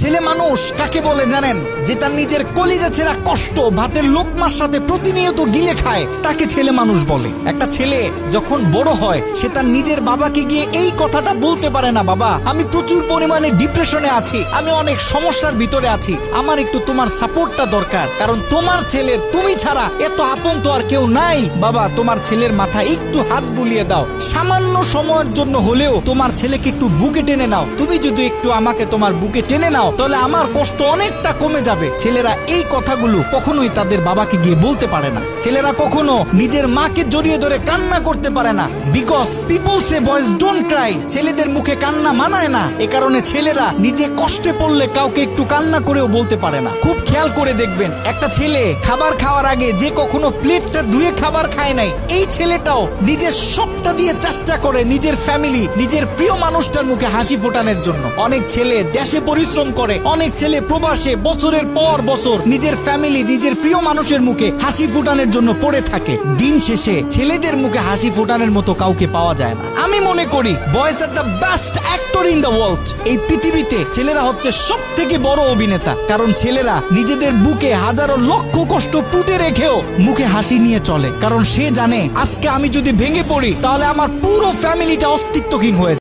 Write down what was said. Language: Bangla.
ছেলে মানুষ কাকে বলে জানেন? যে তার নিজের কলিজা ছেঁড়া কষ্ট ভাতের লোকমার সাথে প্রতিনিয়ত গিলে খায়, তাকে ছেলে মানুষ বলে। একটা ছেলে যখন বড় হয় সে তার নিজের বাবাকে গিয়ে এই কথাটা বলতে পারে না, বাবা আমি প্রচুর পরিমাণে ডিপ্রেশনে আছি, আমি অনেক সমস্যার ভিতরে আছি, আমার একটু তোমার সাপোর্টটা দরকার, কারণ তোমার ছেলের তুমি ছাড়া এত আপন তো আর কেউ নাই। বাবা তোমার ছেলের মাথায় একটু হাত বুলিয়ে দাও, সামান্য সময়ের জন্য হলেও তোমার ছেলেকে একটু বুকে টেনে নাও। তুমি যদি একটু আমাকে তোমার বুকে টেনে নাও তাহলে আমার কষ্ট অনেকটা কমে যাবে। ছেলেরা এই কথাগুলো কখনোই তাদের বাবাকে গিয়ে বলতে পারে না। ছেলেরা কখনো নিজের মাকে জড়িয়ে ধরে কান্না করতে পারে না, because people say boys don't Cry. ছেলেদের মুখে কান্না মানায় না, এ কারণে ছেলেরা নিজে কষ্টে পড়লে কাউকে একটু কান্না করেও বলতে পারে না। খুব খেয়াল করে দেখবেন, একটা ছেলে খাবার খাওয়ার আগে যে কখনো প্লেটটা ধুয়ে খাবার খায় নাই, এই ছেলেটাও নিজের সবটা দিয়ে চেষ্টা করে নিজের ফ্যামিলি, নিজের প্রিয় মানুষটার মুখে হাসি ফোটানোর জন্য। অনেক ছেলে দেশে পরিশ্রম করে, অনেক ছেলে প্রবাসে বছরের পর বছর নিজের ফ্যামিলি, নিজের প্রিয় মানুষের মুখে হাসি ফোটানোর জন্য পড়ে থাকে। দিন শেষে ছেলেদের মুখে হাসি ফোটানোর মতো কাউকে পাওয়া যায় না। আমি মনে করি boys are the best actor in the world. এই পৃথিবীতে ছেলেরা হচ্ছে সব থেকে বড় অভিনেতা, কারণ ছেলেরা নিজেদের বুকে হাজারো লক্ষ কষ্ট পুঁতে রেখেও মুখে হাসি নিয়ে চলে, কারণ সে জানে আজকে আমি যদি ভেঙে পড়ি তাহলে আমার পুরো ফ্যামিলিটা অস্তিত্বহীন হয়ে যাবে।